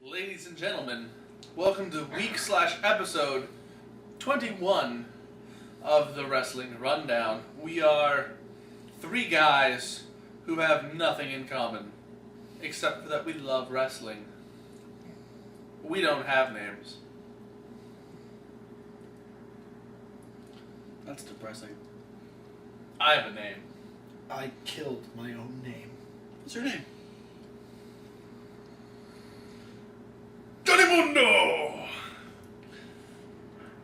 Ladies and gentlemen, welcome to week/episode 21 of the Wrestling Rundown. We are three guys who have nothing in common, except for that we love wrestling. We don't have names. That's depressing. I have a name. I killed my own name. What's your name? Johnny Mundo!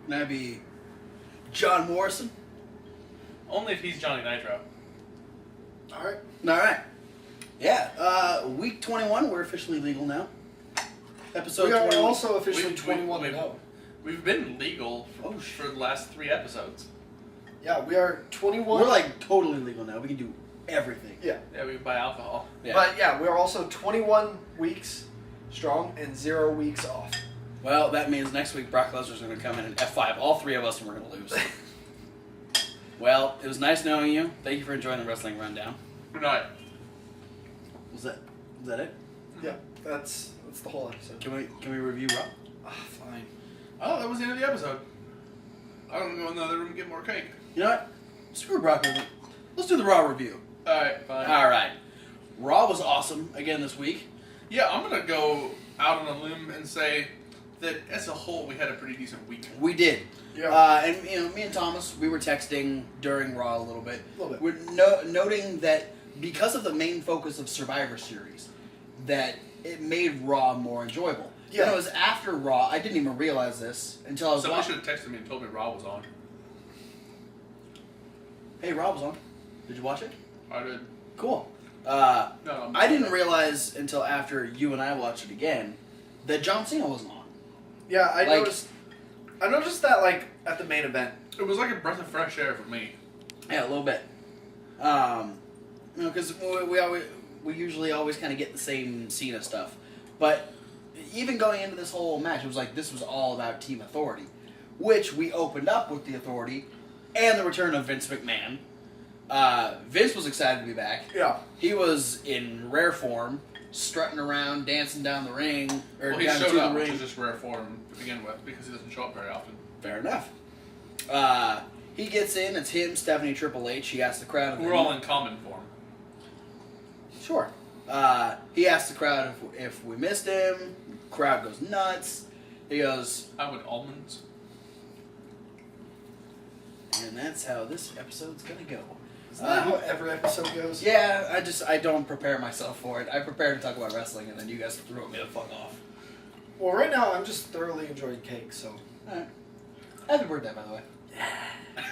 Can I be John Morrison? Only if he's Johnny Nitro. Alright. Alright. Yeah, week 21, we're officially legal now. Episode We are 21. also officially 21 and 0. We've been legal for the last 3 episodes. Yeah, we are 21. We're like totally legal now. We can do everything. Yeah. Yeah, we buy alcohol. Yeah. But yeah, we're also 21 weeks strong and 0 weeks off. Well, that means next week Brock Lesnar's going to come in and F5 all three of us and we're going to lose. Well, it was nice knowing you. Thank you for enjoying the Wrestling Rundown. Good night. Was that it? Yeah, that's the whole episode. Can we review Raw? Fine. Oh, that was the end of the episode. I'm going to go in the other room and get more cake. You know what? Screw Brock Lesnar. Let's do the Raw review. Alright, fine. Alright. Raw was awesome again this week. Yeah, I'm going to go out on a limb and say that as a whole, we had a pretty decent week. We did. Yeah. And me and Thomas, we were texting during Raw a little bit. A little bit. We're noting that because of the main focus of Survivor Series, that it made Raw more enjoyable. Yeah. And it was after Raw. I didn't even realize this until I was Somebody watching. should have texted me and told me Raw was on. Hey, Raw was on. Did you watch it? I did. Cool. No, I didn't realize until after you and I watched it again that John Cena wasn't on. Yeah, I Like- noticed that like at the main event. It was like a breath of fresh air for me. Yeah, a little bit. Because we usually always kind of get the same Cena stuff, but even going into this whole match, it was like this was all about Team Authority, which we opened up with the Authority and the return of Vince McMahon. Vince was excited to be back. Yeah. He was in rare form, strutting around, dancing down the ring, or Well, he down showed to up, the which ring. is just rare form to begin with, because he doesn't show up very often. Fair enough. He gets in. It's him, Stephanie, Triple H. He asks the crowd. We're all in common form. Sure. He asked the crowd if we missed him. Crowd goes nuts. He goes, I would almonds. and that's how this episode's gonna go. Isn't that how every episode goes? Yeah, I don't prepare myself for it. I prepare to talk about wrestling, and then you guys throw me the fuck off. Well, right now I'm just thoroughly enjoying cake, so. Alright. Happy birthday, by the way. It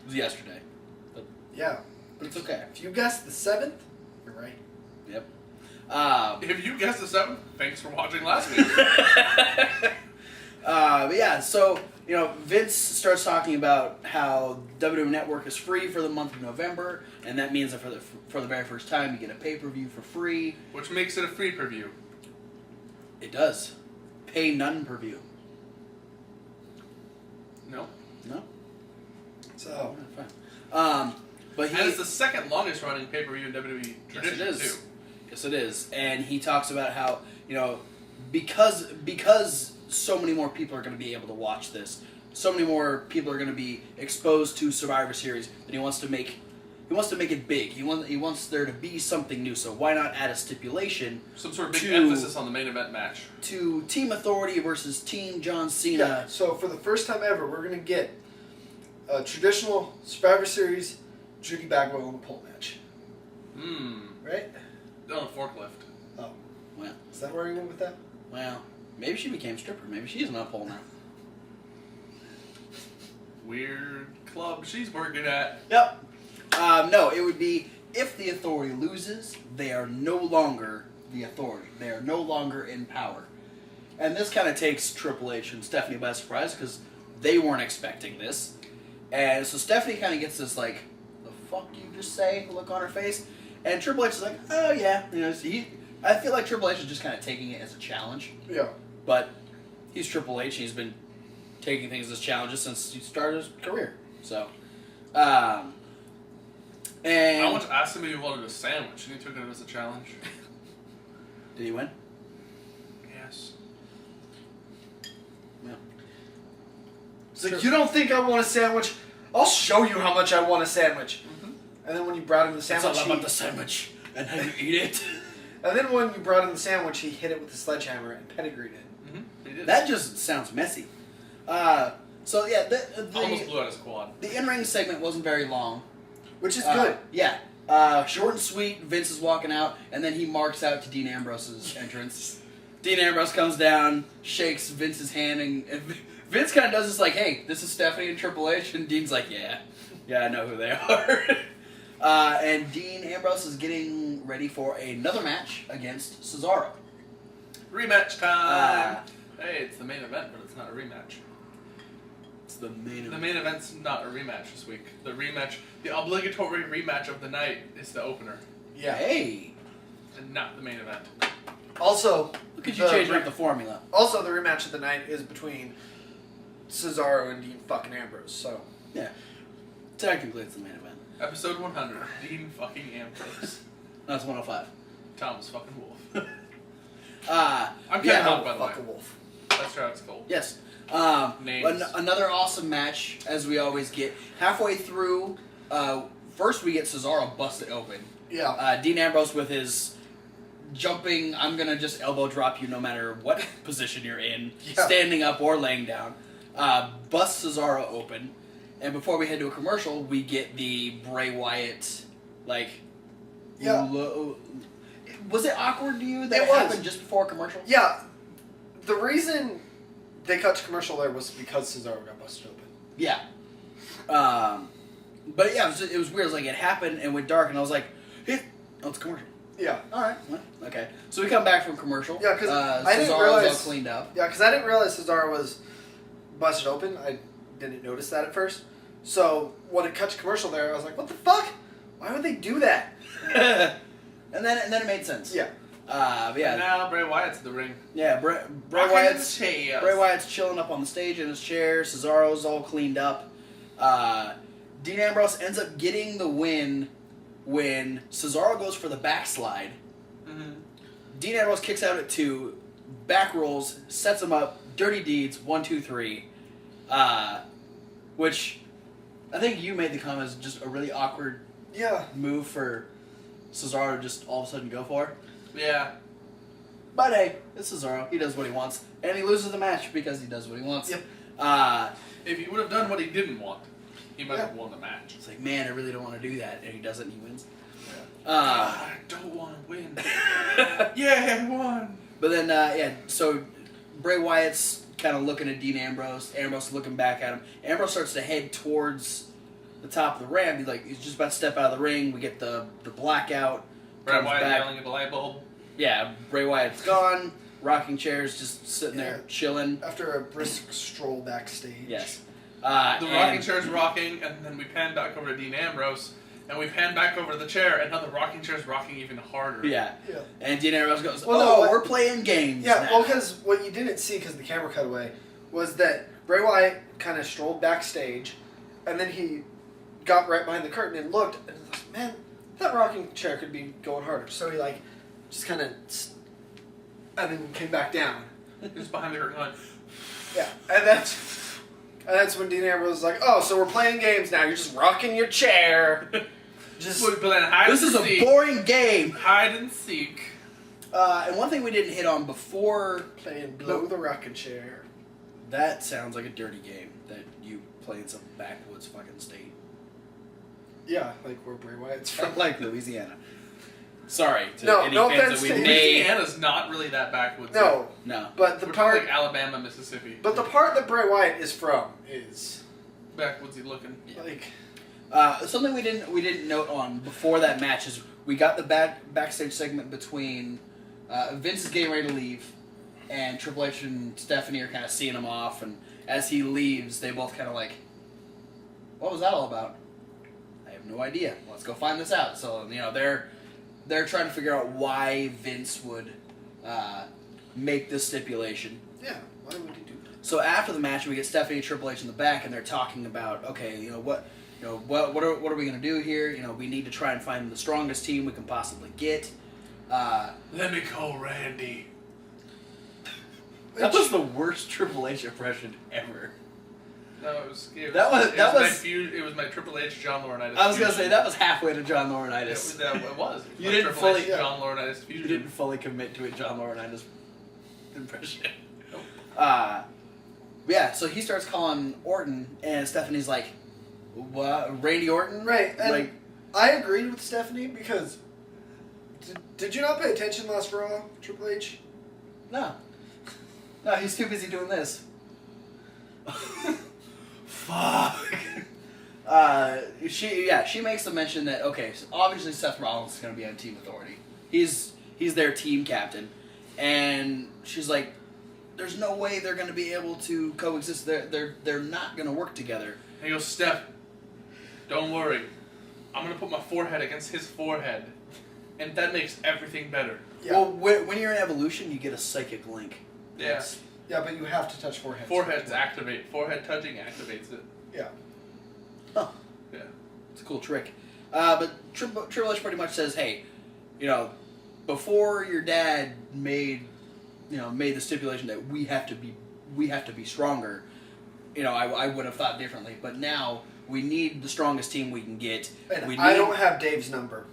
was yesterday, Yeah. but it's okay. If you guessed the 7th, you're right. Yep. If you guessed the 7th, thanks for watching last week. But yeah, so, Vince starts talking about how WWE Network is free for the month of November, and that means that for the very first time you get a pay-per-view for free. Which makes it a free preview. It does. Pay none per view. No. No? So. Fine. But And it's the second longest running pay-per-view in WWE tradition, yes, it is. too. Yes, it is. And he talks about how, because so many more people are going to be able to watch this, so many more people are going to be exposed to Survivor Series, that he wants to make it big. He wants there to be something new. So why not add a stipulation Some sort of big emphasis on the main event match. to Team Authority versus Team John Cena? Yeah, so for the first time ever, we're going to get a traditional Survivor Series Judy Bagwell in a pole match. Right? On a forklift. Oh. Well, Is that where you went with that? maybe she became a stripper. Maybe she's not pole now. Weird club she's working at. Yep. No, it would be if the Authority loses, they are no longer the Authority. They are no longer in power. And this kind of takes Triple H and Stephanie by surprise because they weren't expecting this. And so Stephanie kind of gets this, like, the fuck you just say look on her face. And Triple H is like, oh yeah. I feel like Triple H is just kind of taking it as a challenge. Yeah. But he's Triple H. He's been taking things as challenges since he started his career. So, and I once asked him if he wanted a sandwich, and he took it as a challenge. Did he win? Yeah. Yes. Yeah. It's like, you don't think I want a sandwich? I'll show you how much I want a sandwich. Mm-hmm. And then when you brought him the It's sandwich, all about the sandwich and how you eat it. and then when you brought him the sandwich, he hit it with a sledgehammer and pedigreed it. Mm-hmm. He did. That just sounds messy. So yeah, Almost blew out his quad. the in-ring segment wasn't very long. Which is good. Yeah. Short and sweet. Vince is walking out, and then he marks out to Dean Ambrose's entrance. Dean Ambrose comes down, shakes Vince's hand, and Vince kind of does this like, "Hey, this is Stephanie and Triple H," and Dean's like, "Yeah, I know who they are." And Dean Ambrose is getting ready for another match against Cesaro. Rematch time. Hey, it's the main event, but it's not a rematch. It's the main event. The main event's not a rematch this week. The rematch, the obligatory rematch of the night, is the opener, Yeah. Hey, and not the main event. Also, look at you changing up the formula. Also, the rematch of the night is between Cesaro and Dean fucking Ambrose. So Yeah, technically it's the main event. Episode 100. Dean fucking Ambrose. That's 105. Thomas fucking Wolf. I'm I'm Kevin Hunt, by the way. fuck a wolf. That's Travis Colt. Yes. Names. Another awesome match, as we always get. Halfway through, first we get Cesaro busted open. Yeah. Dean Ambrose with his jumping, I'm going to just elbow drop you no matter what position you're in, Yeah. standing up or laying down. Busts Cesaro open. And before we head to a commercial, we get the Bray Wyatt, like... Yeah. Was it awkward to you that It it was. happened just before commercial? Yeah. The reason they cut to commercial there was because Cesaro got busted open. Yeah. But yeah, it was weird. It was like it happened and went dark, and I was like, "Hey, oh, it's commercial." Yeah. All right. Well, okay. So we come back from commercial. Yeah, 'cause I didn't Cesaro's realize- all cleaned up. Yeah, because I didn't realize Cesaro was busted open. I didn't notice that at first. So when it cut to commercial there, I was like, what the fuck? Why would they do that? and then it made sense. Yeah. But And yeah. now Bray Wyatt's in the ring. Yeah. Bray Rocking Wyatt's his chair. Bray Wyatt's chilling up on the stage in his chair. Cesaro's all cleaned up. Dean Ambrose ends up getting the win when Cesaro goes for the backslide. Mm-hmm. Dean Ambrose kicks out at 2, back rolls, sets him up, dirty deeds, 1, 2, 3. Which I think you made the comment is just a really awkward Yeah. move for Cesaro to just all of a sudden go for. Yeah. But hey, it's Cesaro. He does what he wants. And he loses the match because he does what he wants. Yep. If he would have done what he didn't want, he might Yeah. have won the match. It's like, man, I really don't want to do that. And he does it and he wins. I don't want to win. Yeah, I won. But then, so Bray Wyatt's kind of looking at Dean Ambrose. Ambrose looking back at him. Ambrose starts to head towards the top of the ramp. He's just about to step out of the ring. We get the blackout. Bray Comes Wyatt back. yelling at the light bulb. Yeah, Bray Wyatt's gone. Rocking chairs, just sitting there chilling. After a brisk stroll backstage. Yes. The and- rocking chair's rocking, and then we pan back over to Dean Ambrose, and we pan back over to the chair, and now the rocking chair's rocking even harder. Yeah. Yeah. And Dean Ambrose goes, Well, no, what- we're playing games Yeah, now. well, because what you didn't see, because the camera cut away, was that Bray Wyatt kind of strolled backstage, and then he got right behind the curtain and looked, and was like, man, that rocking chair could be going harder. So he, like, just kind of, and then came back down. He's behind the curtain going, Yeah, and that's when Dean Ambrose was like, oh, so we're playing games now. You're just rocking your chair. Just but then hide This and is a seek. boring game. Hide and seek. And one thing we didn't hit on before, playing blow the rocking chair. that sounds like a dirty game that you play in some backwoods fucking state. Yeah, like where Bray Wyatt's from. Like Louisiana. Sorry to No, any no fans offense that we to may... Louisiana's not really that backwoods. No, No. but the We're part, talking like Alabama, Mississippi. but the part that Bray Wyatt is from is Backwoodsy looking. like, Something we didn't note on before that match is we got the backstage segment between Vince is getting ready to leave, and Triple H and Stephanie are kind of seeing him off, and as he leaves, they both kind of like, what was that all about? I have no idea. Let's go find this out. So they're trying to figure out why Vince would make this stipulation. yeah, why would he do that? So after the match, we get Stephanie and Triple H in the back, and they're talking about, okay, what are we gonna do here? We need to try and find the strongest team we can possibly get. Let me call Randy. That was the worst Triple H impression ever. No, it was my Triple H John Laurinaitis. I was gonna say that was halfway to John Laurinaitis. It was. You didn't fully John Laurinaitis fusion. You didn't fully commit to a John Laurinaitis impression. Nope. Yeah. So he starts calling Orton, and Stephanie's like, "What? Randy Orton?" Right. And like, I agreed with Stephanie because did you not pay attention last Raw, Triple H? no, he's too busy doing this. Fuck. She makes the mention that so obviously Seth Rollins is going to be on Team Authority. He's their team captain, and she's like, "There's no way they're going to be able to coexist. They're not going to work together." And he goes, "Steph, don't worry. I'm going to put my forehead against his forehead, and that makes everything better." Yeah. Well, when you're in Evolution, you get a psychic link. Yeah. Yeah, but you have to touch foreheads. Forehead touching activates it. Yeah. Huh. Yeah. It's a cool trick. But Triple H pretty much says, "Hey, before your dad made the stipulation that we have to be stronger, I would have thought differently. But now we need the strongest team we can get. And I don't have Dave's number.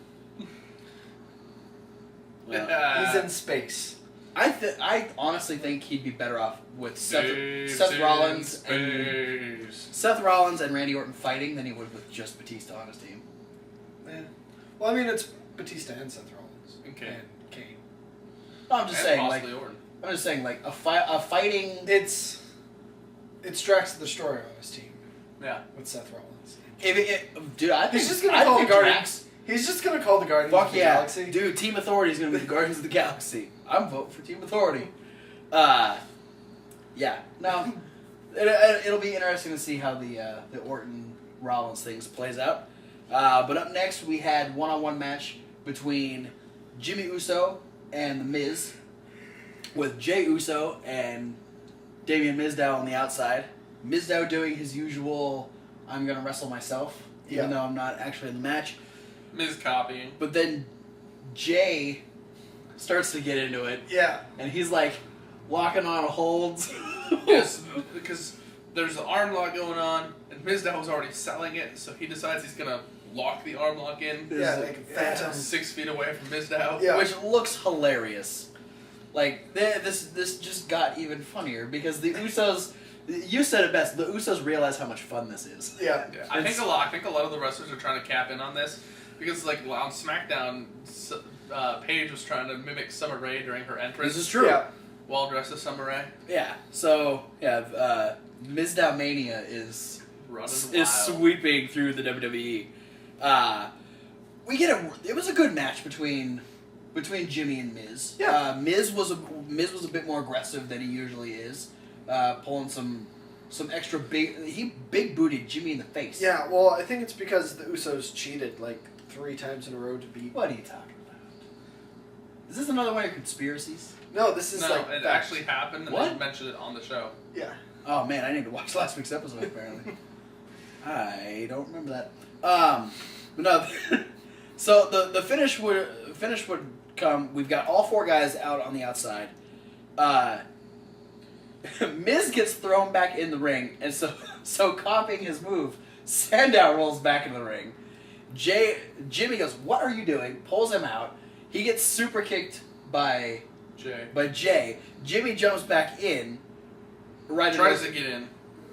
Well, he's in space. I honestly think he'd be better off with Seth Rollins and Randy Orton fighting than he would with just Batista on his team. Yeah. Well, I mean, it's Batista and Seth Rollins and Kane. No, I'm just saying, like, Orton. I'm just saying, like, a fighting. It's Drax the Destroyer on his team. Yeah. With Seth Rollins. Dude, I think he's just gonna call the Guardians. Drax. He's just gonna call the Guardians Fuck of the yeah, Galaxy. dude! Team Authority is gonna be the Guardians of the Galaxy. I'm voting for Team Authority. Yeah. No, it'll be interesting to see how the Orton Rollins things plays out. But up next we had one-on-one match between Jimmy Uso and The Miz, with Jey Uso and Damian Mizdow on the outside. Mizdow doing his usual, "I'm gonna wrestle myself," even though I'm not actually in the match. Miz copying. But then Jay starts to get into it. Yeah. And he's like locking on holds. Yes, because there's an arm lock going on, and Mizdow was already selling it, so he decides he's going to lock the arm lock in. Yeah, like Phantom. 6 feet away from Mizdow. Yeah. Which looks hilarious. Like, this just got even funnier because the Usos, you said it best, the Usos realize how much fun this is. Yeah. I think a lot of the wrestlers are trying to cap in on this. Because, like, on SmackDown, Paige was trying to mimic Summer Rae during her entrance. This is true. Yeah. Well dressed as Summer Rae. Yeah. So, Mizdow Mania is sweeping through the WWE. It was a good match between Jimmy and Miz. Yeah. Miz was a bit more aggressive than he usually is, pulling some extra big booted Jimmy in the face. Yeah, well, I think it's because the Usos cheated like 3 times in a row to beat. What are you talking about? Is this another one of your conspiracies? No, this is it actually happened, and What? they mentioned it on the show. Yeah. Oh man, I need to watch last week's episode apparently. I don't remember that. But no. So the finish would come. We've got all 4 guys out on the outside. Miz gets thrown back in the ring, and so copying his move, Sandow rolls back in the ring. Jimmy goes, "What are you doing?" Pulls him out. He gets super kicked by Jay. Jimmy jumps back in. Tries to get in.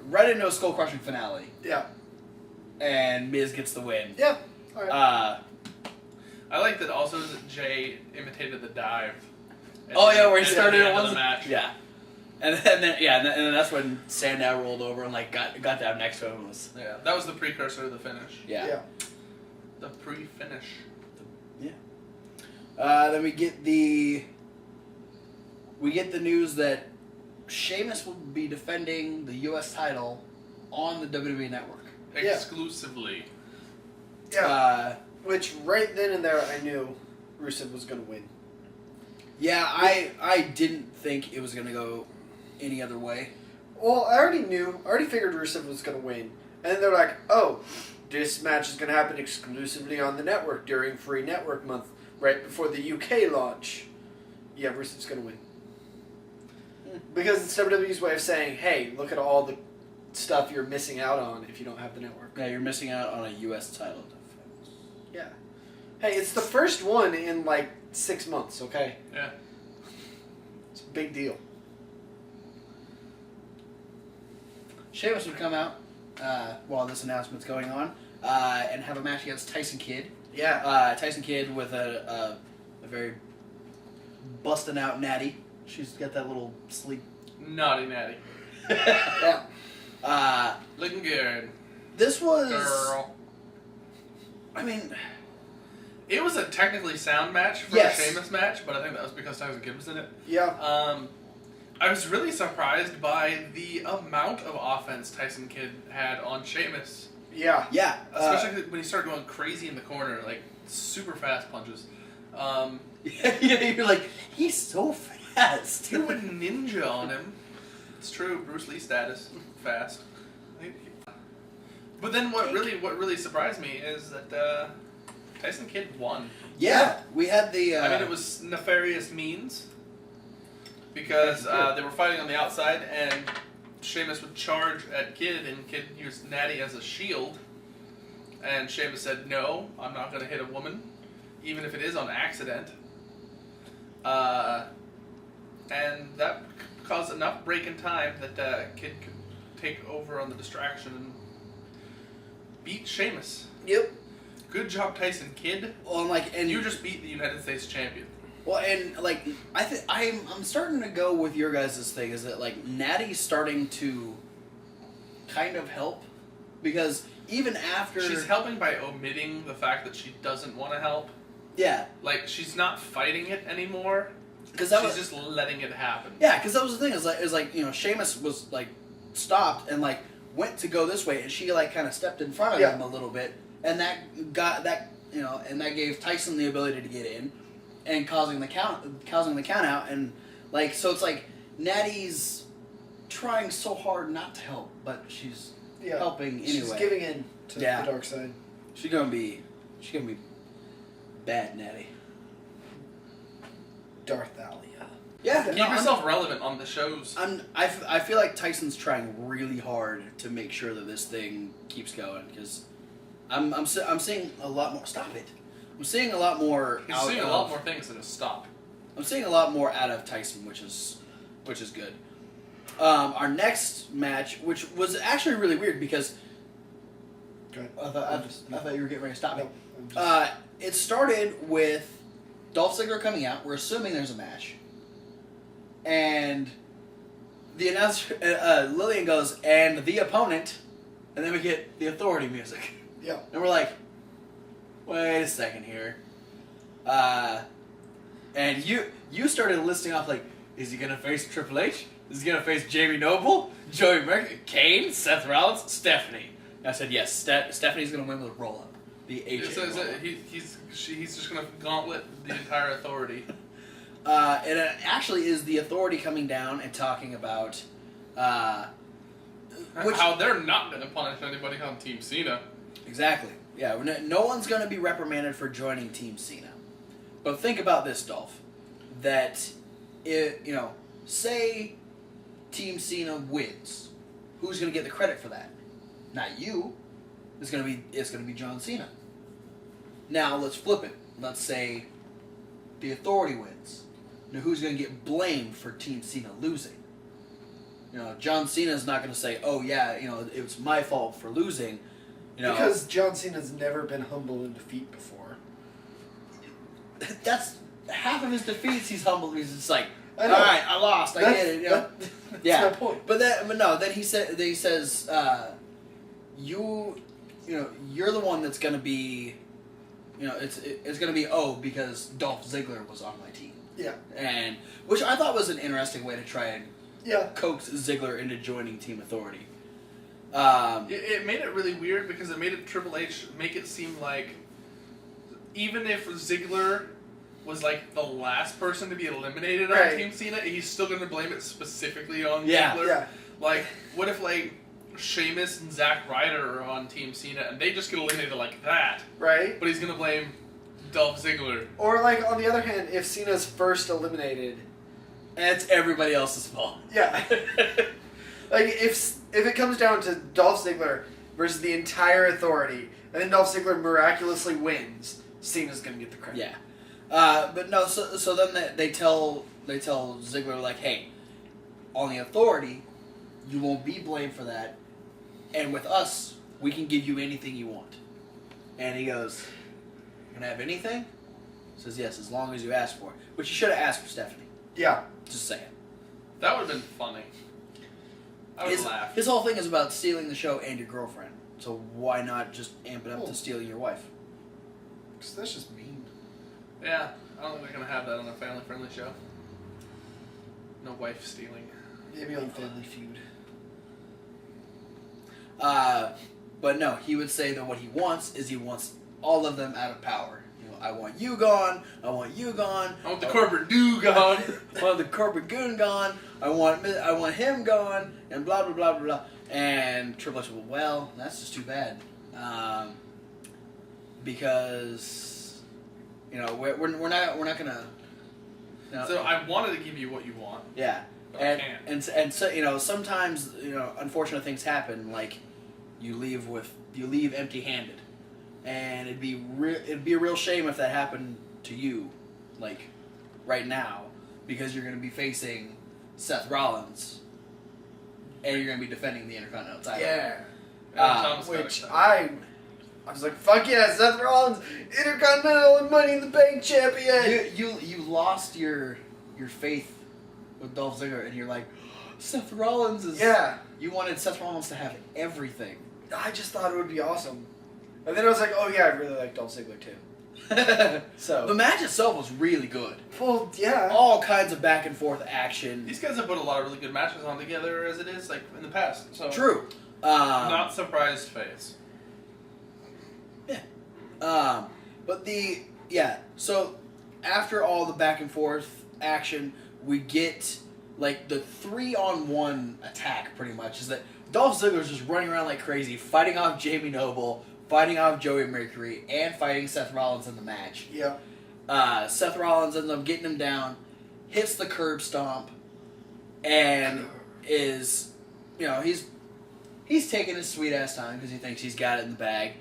Right into a skull crushing finale. Yeah. And Miz gets the win. Yeah. All right. I like that also that Jay imitated the dive. Where he started at it the was match. Yeah. And then that's when Sandow rolled over and got down next to him. Yeah, that was the precursor to the finish. Yeah. The pre-finish. Yeah. Then we get the news that Sheamus will be defending the U.S. title on the WWE Network. Exclusively. Yeah. Which right then and there I knew Rusev was going to win. Yeah, I didn't think it was going to go any other way. Well, I already figured Rusev was going to win. And then they're like, oh, this match is going to happen exclusively on the network during Free Network Month, right before the UK launch. Yeah, Rusev's going to win. Because it's WWE's way of saying, hey, look at all the stuff you're missing out on if you don't have the network. Yeah, you're missing out on a U.S. title defense. Yeah. Hey, it's the first one in like 6 months, okay? Yeah. It's a big deal. Sheamus would come out while this announcement's going on and have a match against Tyson Kidd. Yeah. Tyson Kidd with a very busting out natty. She's got that little sleek. Naughty natty. Yeah. Looking good. This was. Girl. I mean. It was a technically sound match for Yes. a Sheamus match, but I think that was because Tyson Kidd was in it. Yeah. I was really surprised by the amount of offense Tyson Kidd had on Sheamus. Yeah. Yeah. Especially when he started going crazy in the corner, like super fast punches. You're like, he's so fast. He went ninja on him. It's true, Bruce Lee status, fast. But then what really surprised me is that Tyson Kidd won. Yeah, we had the. I mean, it was nefarious means because they were fighting on the outside, and Sheamus would charge at Kidd, and Kidd used Natty as a shield. And Sheamus said, "No, I'm not going to hit a woman, even if it is on accident." And that caused enough break in time that Kidd could take over on the distraction and beat Sheamus. Yep. Good job, Tyson Kidd. Well, and You just beat the United States champion. Well, and I'm starting to go with your guys' thing. Is that like Natty's starting to kind of help because even after She's helping by omitting the fact that she doesn't want to help. Yeah, Like, she's not fighting it anymore. because She's just letting it happen. Yeah, because that was the thing. Is like Sheamus was like stopped and like went to go this way, and she like kind of stepped in front of him a little bit, and that got that and that gave Tyson the ability to get in, and causing the count out, and like so it's like Natty's trying so hard not to help, but she's helping anyway. She's giving in to the dark side. She's gonna be bad Natty. Darth Alia. Yeah, Keep yourself relevant on the shows. I feel like Tyson's trying really hard to make sure that this thing keeps going because I'm seeing a lot more. Stop it! I'm seeing a lot more. He's seeing a lot more things than a stop. I'm seeing a lot more out of Tyson, which is good. Our next match, which was actually really weird because I thought you were getting ready to stop me. It started with Dolph Ziggler coming out. We're assuming there's a match. And the announcer, Lillian goes, and the opponent, and then we get the Authority music. Yeah. And we're like, wait a second here. And you started listing off like, is he going to face Triple H? Is he going to face Jamie Noble? Joey Mercury? Kane? Seth Rollins? Stephanie? And I said, yes, Stephanie's going to win with a roll-up. The AJ roll-up. He's just going to gauntlet the entire Authority. And it actually is the Authority coming down and talking about how they're not going to punish anybody on Team Cena. Exactly. Yeah, no one's going to be reprimanded for joining Team Cena. But think about this, Dolph. That, say Team Cena wins. Who's going to get the credit for that? Not you. It's going to be John Cena. Now, let's flip it. Let's say the Authority wins. Now, who's going to get blamed for Team Cena losing? John Cena's not going to say, "Oh yeah, it was my fault for losing." Because John Cena's never been humble in defeat before. That's half of his defeats. He's humble. He's just like, I "All know. right, I lost. I get it." That's my point. But no. Then he says, "You're the one that's going to be, it's going to be because Dolph Ziggler was on my team." Yeah. And which I thought was an interesting way to try and coax Ziggler into joining Team Authority. It made it really weird because it made Triple H make it seem like even if Ziggler was like the last person to be eliminated on Team Cena, he's still going to blame it specifically on Ziggler. Yeah. Like, what if like Sheamus and Zack Ryder are on Team Cena and they just get eliminated like that? Right. But he's going to blame Dolph Ziggler. Or like on the other hand, if Cena's first eliminated And it's everybody else's fault. Yeah. Like, if it comes down to Dolph Ziggler versus the entire Authority, and then Dolph Ziggler miraculously wins, Cena's gonna get the credit. Yeah. But no, so then they tell Ziggler, like, hey, on the Authority, you won't be blamed for that, and with us, we can give you anything you want. And he goes, you gonna have anything? He says, yes, as long as you ask for it. Which you should have asked for Stephanie. Yeah. Just saying. That would have been funny. I would laugh. His whole thing is about stealing the show and your girlfriend. So why not just amp it up to stealing your wife? Because that's just mean. Yeah, I don't think they're going to have that on a family-friendly show. No wife stealing. Maybe on Family Feud. But no, he would say that what he wants is he wants all of them out of power. You know, I want you gone. I want you gone. I want the corporate do gone. I want the corporate goon gone. I want him gone. And blah blah blah blah blah. And Triple H, well, that's just too bad, because we're not gonna. No. So I wanted to give you what you want. Yeah. But I can't. And so sometimes unfortunate things happen, like you leave empty-handed, and it'd be a real shame if that happened to you, like right now, because you're going to be facing Seth Rollins, and you're going to be defending the Intercontinental title. Yeah. Which I was like, fuck yeah, Seth Rollins, Intercontinental and Money in the Bank champion. You lost your faith with Dolph Ziggler, and you're like, Seth Rollins is. Yeah. You wanted Seth Rollins to have everything. I just thought it would be awesome. And then I was like, oh yeah, I really like Dolph Ziggler too. So the match itself was really good. Well, yeah. All kinds of back and forth action. These guys have put a lot of really good matches on together as it is, like in the past. So True. Not surprised face. Yeah. So after all the back and forth action, we get like the 3-on-1 attack. Pretty much is that Dolph Ziggler's just running around like crazy, fighting off Jamie Noble, fighting off Joey Mercury, and fighting Seth Rollins in the match. Yeah. Seth Rollins ends up getting him down, hits the curb stomp, and is, he's taking his sweet ass time because he thinks he's got it in the bag.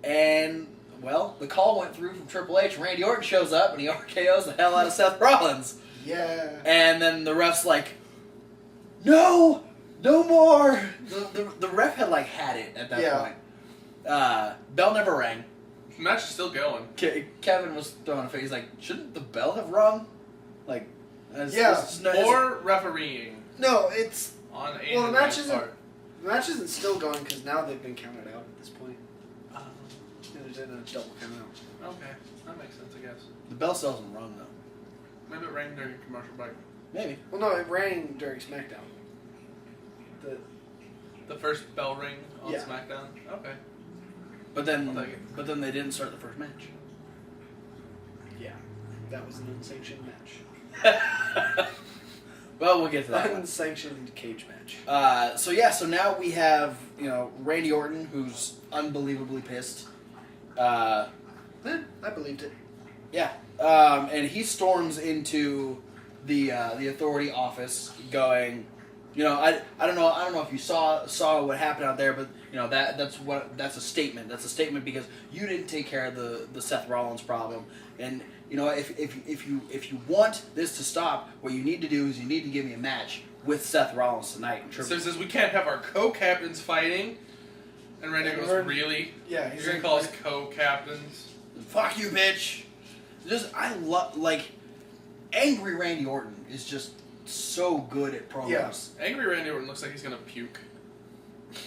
And, well, the call went through from Triple H. Randy Orton shows up and he RKO's the hell out of Seth Rollins. Yeah. And then the ref's like, no more. The ref had had it at that point. Bell never rang. The match is still going. Kevin was throwing a face. He's like, shouldn't the bell have rung? Or refereeing. No, it's on a the match isn't still going because now they've been counted out at this point. There's a double count out. Okay, that makes sense, I guess. The bell still hasn't rung though. Maybe it rang during a commercial break. Maybe. Well, no, it rang during SmackDown. The first bell ring on Yeah. SmackDown. Okay. But then they didn't start the first match. Yeah, that was an unsanctioned match. Well, we'll get to that one. Unsanctioned cage match. So now we have, Randy Orton, who's unbelievably pissed. I believed it. Yeah. And he storms into the Authority office going, I don't know if you saw what happened out there, but that's a statement. That's a statement because you didn't take care of the Seth Rollins problem. And if you want this to stop, what you need to do is you need to give me a match with Seth Rollins tonight. So he says we can't have our co-captains fighting, and Randy goes, "Really? Yeah, You're gonna call us co-captains? Fuck you, bitch." I love angry Randy Orton is just so good at promos. Yeah. Angry Randy Orton looks like he's gonna puke.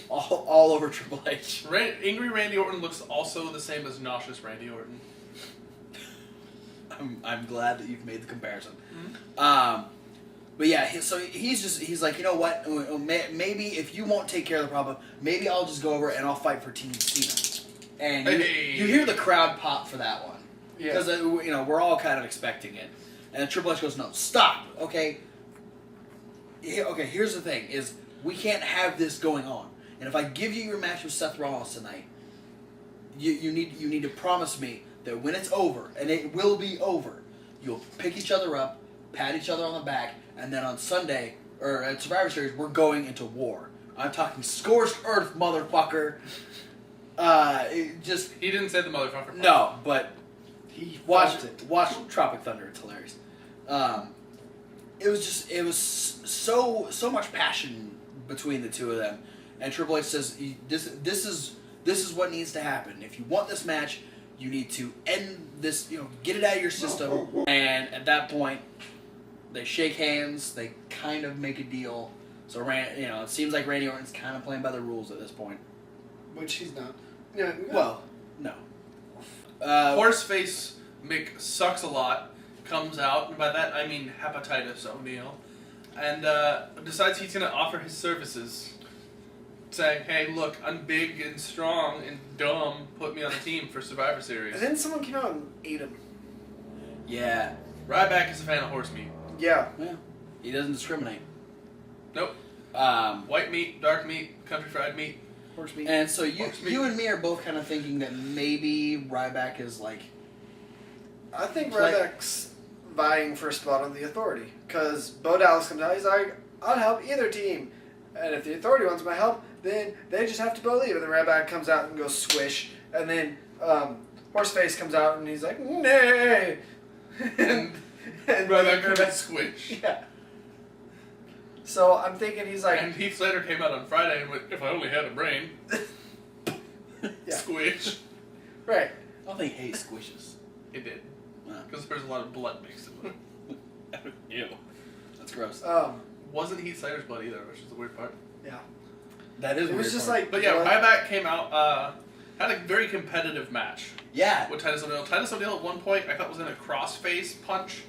All over Triple H. Angry Randy Orton looks also the same as nauseous Randy Orton. I'm glad that you've made the comparison. Mm-hmm. But yeah, he's like, you know what? Maybe if you won't take care of the problem, maybe I'll just go over and I'll fight for Team Cena. And you hear the crowd pop for that one. Yeah. Because we're all kind of expecting it. And Triple H goes, no, stop, okay? Okay, here's the thing, is we can't have this going on. And if I give you your match with Seth Rollins tonight, you need to promise me that when it's over, and it will be over, you'll pick each other up, pat each other on the back, and then on Sunday, or at Survivor Series, we're going into war. I'm talking scorched earth, motherfucker. It just... He didn't say the motherfucker. No, but... He Watch it. Watch Tropic Thunder. It's hilarious. It was so much passion between the two of them, and Triple H says this is what needs to happen. If you want this match, you need to end this. Get it out of your system. And at that point, they shake hands. They kind of make a deal. So it seems like Randy Orton's kind of playing by the rules at this point. Which he's not. Yeah. Well, no. Horseface Mick sucks a lot. Comes out, and by that I mean Hepatitis O'Neil, and decides he's going to offer his services, saying, "Hey, look, I'm big and strong and dumb. Put me on the team for Survivor Series." And then someone came out and ate him. Yeah. Ryback is a fan of horse meat. Yeah. He doesn't discriminate. Nope. White meat, dark meat, country fried meat, Horse meat. And so you and me are both kind of thinking that maybe Ryback is like... I think Ryback's vying for a spot on the Authority. Because Bo Dallas comes out, he's like, I'll help either team. And if the Authority wants my help, then they just have to believe. And then Ryback comes out and goes squish. And then Horseface comes out and he's like, nay. and Ryback comes squish. Yeah. So I'm thinking he's like... And Heath Slater came out on Friday and went, "If I only had a brain." Yeah. Squish. Right. I don't think hate squishes. It did. Wow. Because there's a lot of blood mixed in it. Ew. That's gross. Wasn't Heath Slater's blood either, which is the weird part. Yeah. That is It was weird just part. like... But yeah, Ryback came out, had a very competitive match Yeah. with Titus O'Neil. Titus O'Neil at one point I thought was in a crossface punch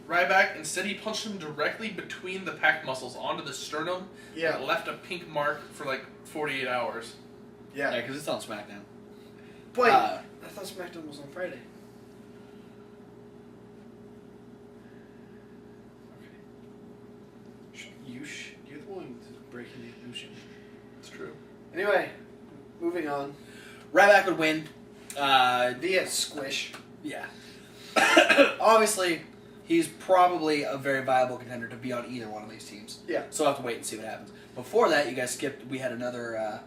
Ryback. Instead he punched him directly between the pec muscles onto the sternum. Yeah. And left a pink mark for like 48 hours. Yeah, Yeah. because it's on SmackDown. Wait, I thought SmackDown was on Friday. You're the one breaking the illusion. It's true. Anyway, moving on. Ryback would win. Via squish. Yeah. Obviously, he's probably a very viable contender to be on either one of these teams. Yeah. So we'll have to wait and see what happens. Before that, you guys skipped. We had another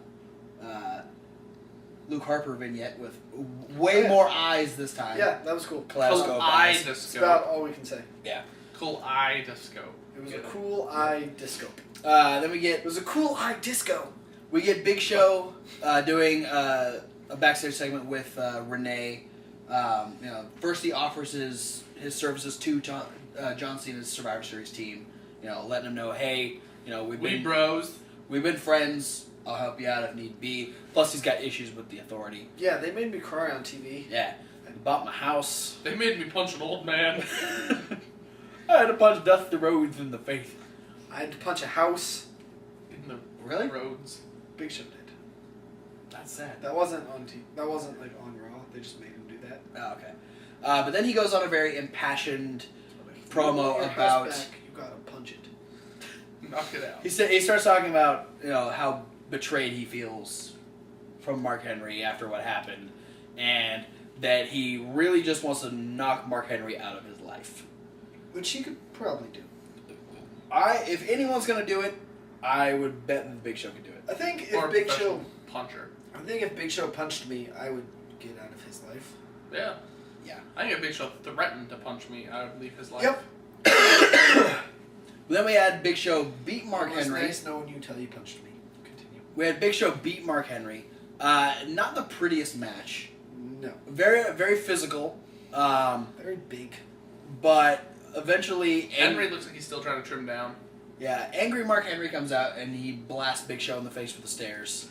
Luke Harper vignette with way more eyes this time. Yeah, that was cool. Kaleidoscope eyes. That's about all we can say. Yeah. Kaleidoscope. It was a cool eye disco. Then we get It was a cool eye disco. Big Show doing a backstage segment with Renee. First he offers his services to John Cena's Survivor Series team. Letting him know, hey, we've been friends. I'll help you out if need be. Plus, he's got issues with the Authority. Yeah, they made me cry on TV. Yeah, I bought my house. They made me punch an old man. I had to punch Dusty Rhodes in the face. I had to punch a house. In the Really? roads. Big Show did. That's sad. That wasn't on TV. That wasn't like on Raw. They just made him do that. Oh, okay. But then he goes on a very impassioned promo Your about. house back, you gotta punch it. Knock it out. He starts talking about how betrayed he feels from Mark Henry after what happened, and that he really just wants to knock Mark Henry out of his life. Which he could probably do. If anyone's gonna do it, I would bet that the Big Show could do it. I think Or if a Big professional Show, puncher. I think if Big Show punched me, I would get out of his life. Yeah. Yeah. I think if Big Show threatened to punch me, I would leave his life. Yep. Then we had Big Show beat Mark It was Henry. nice knowing you till you punched me. Continue. We had Big Show beat Mark Henry. Not the prettiest match. No. Very, very physical. Very big. But eventually, Henry looks like he's still trying to trim down. Yeah, angry Mark Henry comes out and he blasts Big Show in the face with the stairs.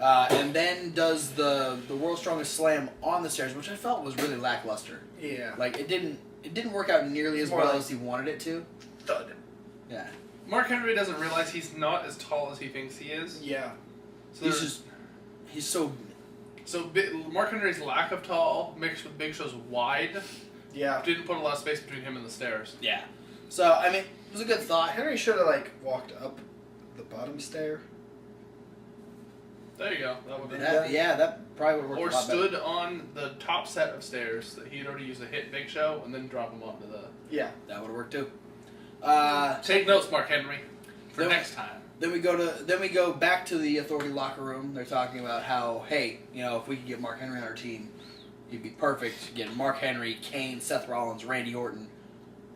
And then does the World's Strongest Slam on the stairs, which I felt was really lackluster. Yeah. Like it didn't work out nearly as More well like as he wanted it to. Thud. Yeah. Mark Henry doesn't realize he's not as tall as he thinks he is. Yeah. So He's so Mark Henry's lack of tall mixed with Big Show's wide Yeah. didn't put a lot of space between him and the stairs. yeah. So I mean, it was a good thought. Henry should have walked up the bottom stair. There you go. That would be That probably would work. Or a lot better. stood on the top set of stairs that he had already used to hit Big Show and then drop him onto the... Yeah. That would have worked too. Take notes, Mark Henry, for next time. Then we go back to the Authority locker room. They're talking about how, hey, if we could get Mark Henry on our team, he'd be perfect. Get Mark Henry, Kane, Seth Rollins, Randy Orton.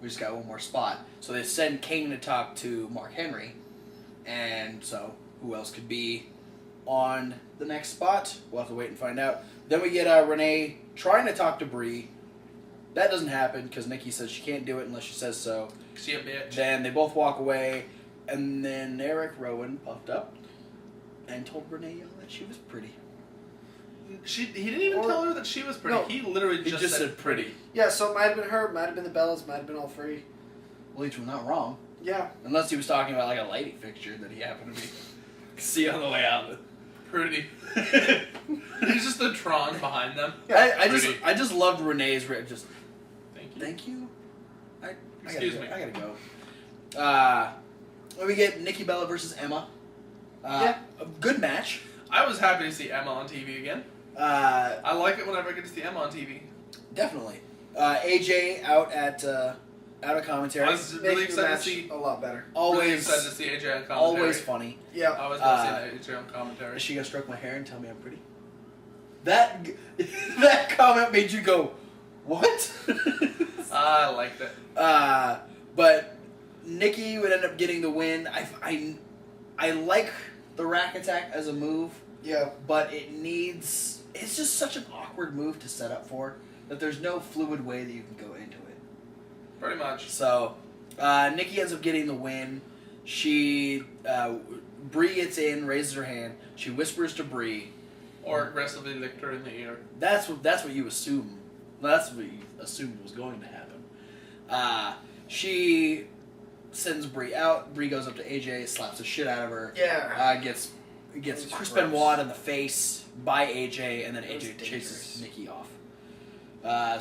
We just got one more spot. So they send Kane to talk to Mark Henry, and so who else could be on the next spot? We'll have to wait and find out. Then we get Renee trying to talk to Brie. That doesn't happen because Nikki says she can't do it unless she says so. She a bitch. Then they both walk away. And then Eric Rowan puffed up and told Renee Young that she was pretty. He didn't even tell her that she was pretty. No, he literally just said pretty. Yeah, so it might have been her, might have been the Bellas, might have been all three. Well, he was not wrong. Yeah. Unless he was talking about like a lighting fixture that he happened to be see on the way out. Pretty. He's just the Tron behind them. I just loved Renee's just. Thank you. Thank you. Excuse me. I gotta go. We get Nikki Bella versus Emma. A good match. I was happy to see Emma on TV again. I like it whenever I get to see Emma on TV. Definitely. AJ out of commentary. I was really excited to see a lot better. Always really excited to see AJ on commentary. Always funny. Yeah. I was going to see AJ on commentary. Is she gonna stroke my hair and tell me I'm pretty? That comment made you go, what? I liked it. But Nikki would end up getting the win. I like the rack attack as a move. Yeah. But it's just such an awkward move to set up for that there's no fluid way that you can go into it. Pretty much. So, Nikki ends up getting the win. Brie gets in, raises her hand. She whispers to Brie. Or aggressively licked her in the ear. That's what you assume. That's what you assumed was going to happen. She sends Brie out. Brie goes up to AJ, slaps the shit out of her. Yeah. Gets Chris Benoit in the face by AJ, and then AJ chases Nikki off.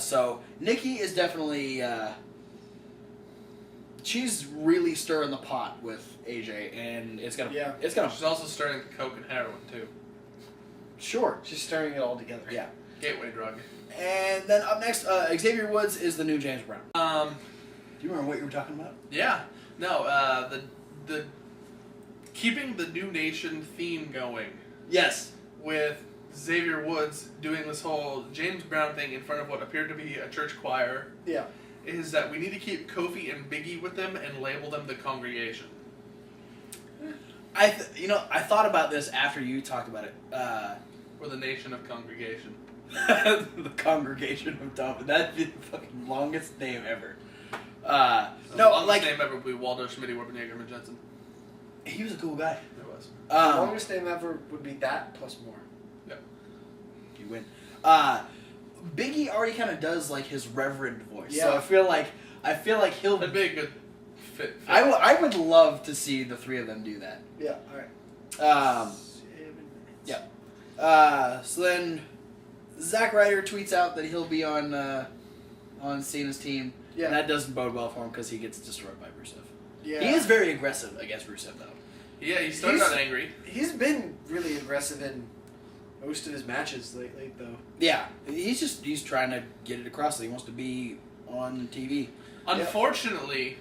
So Nikki is definitely she's really stirring the pot with AJ, and it's gonna. She's also stirring the coke and heroin too. Sure. She's stirring it all together. Yeah. Gateway drug. And then up next, Xavier Woods is the new James Brown. Do you remember what you were talking about? Yeah. No, the keeping the New Nation theme going. Yes. With Xavier Woods doing this whole James Brown thing in front of what appeared to be a church choir. Yeah. Is that we need to keep Kofi and Biggie with them and label them the congregation. I thought about this after you talked about it. Or the nation of congregation. The congregation of Dumb. That'd be the fucking longest name ever. The longest name ever would be Waldo Schmidt, Werbenjager, and Jensen. He was a cool guy. It was. The longest name ever would be that plus more. Yep. You win. Biggie already kind of does like his reverend voice. Yeah. So I feel like he'll. That'd be a good fit. I would love to see the three of them do that. Yeah. All right. Yeah. So then, Zack Ryder tweets out that he'll be on Cena's team. Yeah. And that doesn't bode well for him because he gets destroyed by Rusev. Yeah. He is very aggressive against Rusev, though. Yeah, he started out angry. He's been really aggressive in most of his matches lately, though. Yeah. He's trying to get it across that he wants to be on TV. Unfortunately,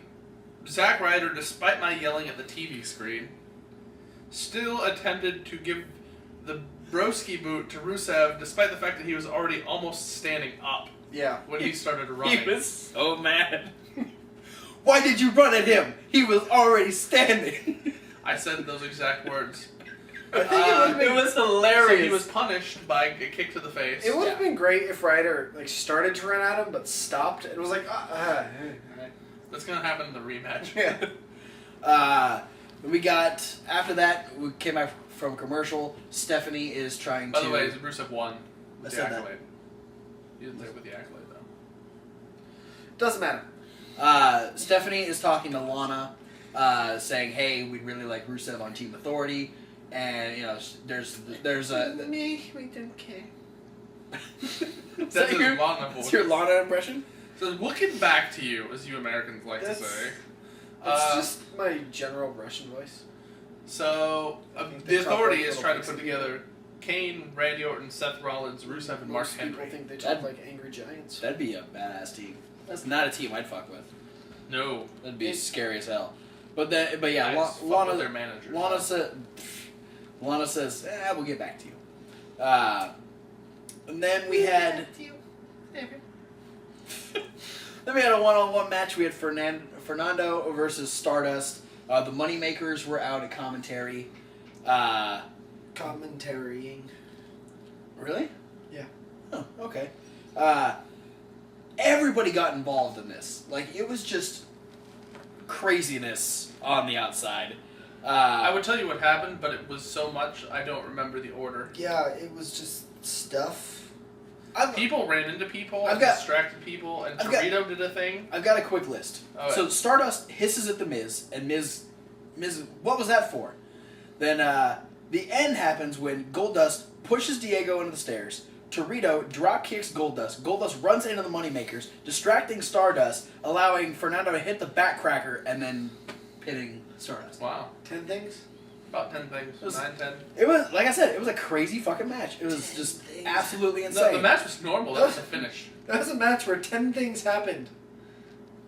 Zack Ryder, despite my yelling at the TV screen, still attempted to give the broski boot to Rusev, despite the fact that he was already almost standing up. Yeah. When he started running. He was so mad. Why did you run at him? He was already standing. I said those exact words. I think it was hilarious. So he was punished by a kick to the face. It would have been great if Ryder started to run at him, but stopped and was like, That's gonna happen in the rematch. Yeah. We got after that. We came out from commercial. Stephanie is trying to. By the way, Rusev won with the said that. accolade. You didn't say with the accolade though. Doesn't matter. Stephanie is talking to Lana, saying, "Hey, we'd really like Rusev on Team Authority." And there's a we don't care. That's his Lana voice. It's your Lana impression? So we'll get back to you, as you Americans like to say. It's just my general Russian voice. So They the talk Authority like is little trying to pixie put together Kane, Randy Orton, Seth Rollins, Rusev, and Mark Most people Henry. think they talk like angry giants. That'd be a badass team. That's not a team I'd fuck with. No. That'd be scary as hell. But yeah, Guys, fuck with their managers. Lana says, we'll get back to you. And then we had... Then we had a one-on-one match. We had Fernando versus Stardust. The Moneymakers were out at commentary. Commentarying. Really? Yeah. Oh, okay. Everybody got involved in this. Like, it was just craziness on the outside. I would tell you what happened, but it was so much I don't remember the order. Yeah, it was just stuff. People ran into people, distracted people, and Torito did a thing. I've got a quick list. Okay. So Stardust hisses at the Miz, and Miz, what was that for? Then the end happens when Goldust pushes Diego into the stairs. Torito drop kicks Goldust. Goldust runs into the Moneymakers, distracting Stardust, allowing Fernando to hit the backcracker, and then pinning Stardust. Wow. 10 things? About 10 things. 9, 10. It was, like I said, it was a crazy fucking match. It was just absolutely insane. The match was normal. That was a finish. That was a match where 10 things happened.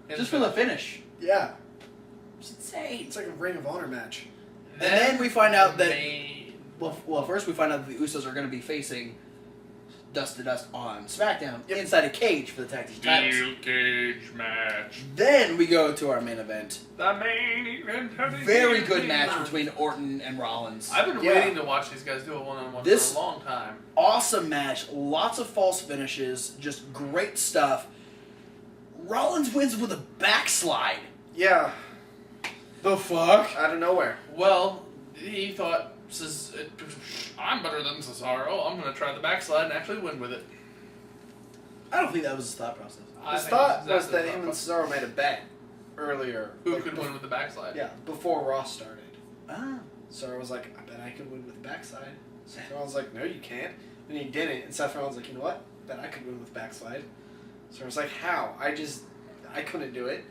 Just for the finish. Yeah. It's insane. It's like a Ring of Honor match. And then we find out that... Well, first we find out that the Usos are going to be facing Dust to Dust on SmackDown inside a cage for the tag team titles. Steel cage match. Then we go to our main event. The main event. Very good match between Orton and Rollins. I've been waiting to watch these guys do a one-on-one for a long time. Awesome match. Lots of false finishes. Just great stuff. Rollins wins with a backslide. Yeah. The fuck? Out of nowhere. Well, he thought, I'm better than Cesaro. I'm going to try the backslide and actually win with it. I don't think that was his thought process. His thought was that him and Cesaro made a bet earlier. Who could win with the backslide? Yeah, before Raw started. Ah. Cesaro was like, I bet I could win with the backside. Seth Rollins was like, no, you can't. And he didn't. And Seth Rollins was like, you know what? I bet I could win with backslide. So I was like, how? I couldn't do it.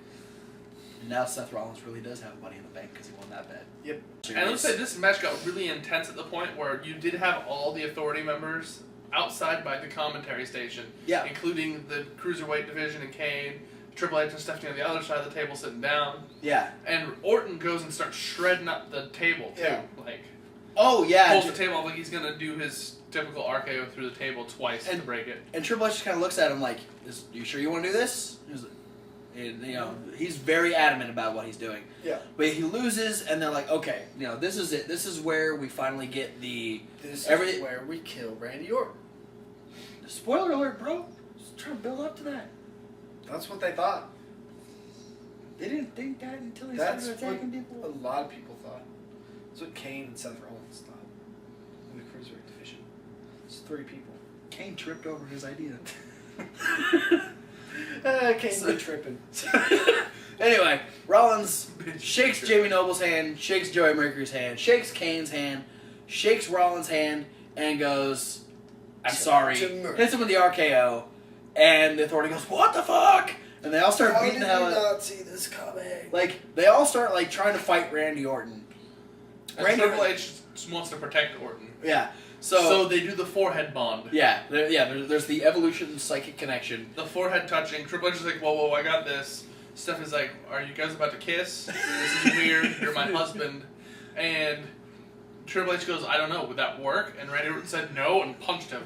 And now Seth Rollins really does have money in the bank because he won that bet. Yep. And let's say this match got really intense at the point where you did have all the Authority members outside by the commentary station. Yeah. Including the Cruiserweight division and Kane, Triple H and Stephanie on the other side of the table sitting down. Yeah. And Orton goes and starts shredding up the table, too. Yeah. Like, oh, yeah. pulls the table up like he's going to do his typical RKO through the table twice to break it. And Triple H just kind of looks at him like, you sure you want to do this? And, he's very adamant about what he's doing. Yeah. But he loses, and they're like, okay, this is it. This is where we finally get This is where we kill Randy Orton. Spoiler alert, bro. Just trying to build up to that. That's what they thought. They didn't think that until they That's started attacking people. what a lot of people thought. That's what Kane and Seth Rollins thought in the Cruiserweight division. It's 3 people. Kane tripped over his idea. Kane's been tripping. Anyway, Rollins shakes Jamie Noble's hand, shakes Joey Mercury's hand, shakes Kane's hand, shakes Rollins' hand, and goes, I'm sorry. Hits him with the RKO, and the Authority goes, what the fuck? And they all start beating the hell out. How did we not see this coming? Like, they all start, trying to fight Randy Orton. And Triple H just wants to protect Orton. Yeah. So they do the forehead bond. Yeah, there's the evolution psychic connection. The forehead touching. Triple H is like, whoa, I got this. Stephanie's like, are you guys about to kiss? This is weird. You're my husband. And Triple H goes, I don't know, would that work? And Randy Orton said no and punched him.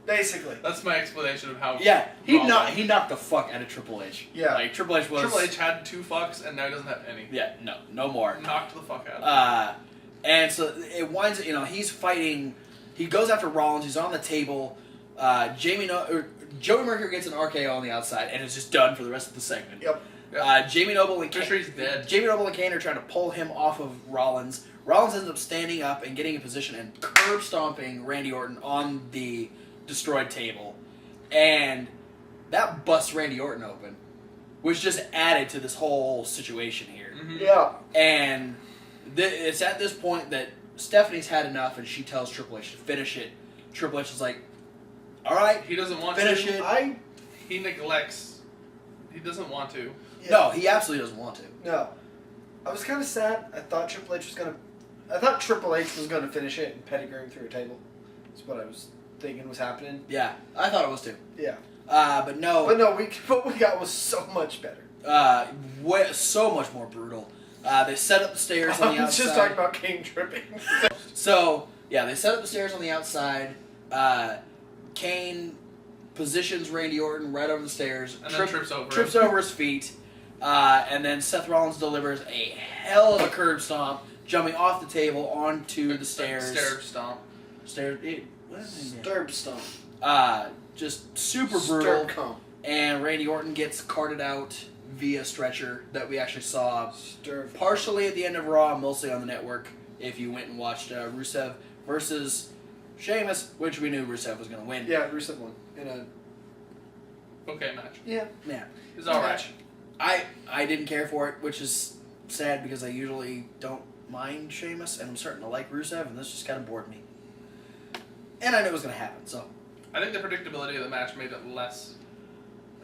Basically. That's my explanation of how. Yeah, he knocked the fuck out of Triple H. Yeah. Triple H had 2 fucks and now he doesn't have any. Yeah, no more. Knocked the fuck out of him. And so it winds. He's fighting. He goes after Rollins. He's on the table. Joey Mercury gets an RKO on the outside, and it's just done for the rest of the segment. Yep. Jamie Noble and Kane. He's dead. Jamie Noble and Kane are trying to pull him off of Rollins. Rollins ends up standing up and getting in position and curb stomping Randy Orton on the destroyed table, and that busts Randy Orton open, which just added to this whole situation here. Mm-hmm. Yeah. And it's at this point that Stephanie's had enough, and she tells Triple H to finish it. Triple H is like, all right, He doesn't want finish to. it. He neglects. He doesn't want to. Yeah. No, he absolutely doesn't want to. No. I was kind of sad. I thought Triple H was gonna finish it and pedigree him through a table. That's what I was thinking was happening. Yeah, I thought it was too. Yeah. But no. But no, what we got was so much better. So much more brutal. They set up the stairs on the I was outside. just talking about Kane tripping. So, yeah, they set up the stairs on the outside. Kane positions Randy Orton right over the stairs. And then trips over Trips him. over his feet. And then Seth Rollins delivers a hell of a curb stomp, jumping off the table onto the stairs. Stair stomp. Stirb stomp. Just super brutal. Stirb comp. And Randy Orton gets carted out via stretcher that we actually saw Stirb. partially at the end of Raw, mostly on the network. If you went and watched Rusev versus Sheamus, which we knew Rusev was going to win. Yeah, Rusev won in a Okay, match. yeah. It's alright. I didn't care for it, which is sad because I usually don't mind Sheamus, and I'm starting to like Rusev, and this just kind of bored me. And I knew it was going to happen, so. I think the predictability of the match made it less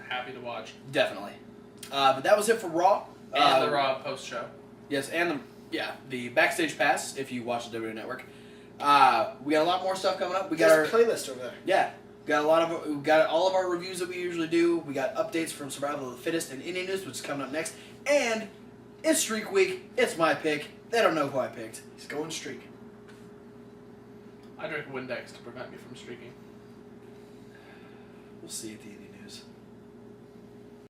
happy to watch. Definitely. But that was it for Raw. And the Raw post-show. Yes, and the Backstage Pass, if you watch the WWE Network. We got a lot more stuff coming up. We got There's our a playlist over there. Yeah. We got all of our reviews that we usually do. We got updates from Survival of the Fittest and Indie News, which is coming up next. And it's Streak Week. It's my pick. They don't know who I picked. He's going streak. I drink Windex to prevent me from streaking. We'll see at the Indie News.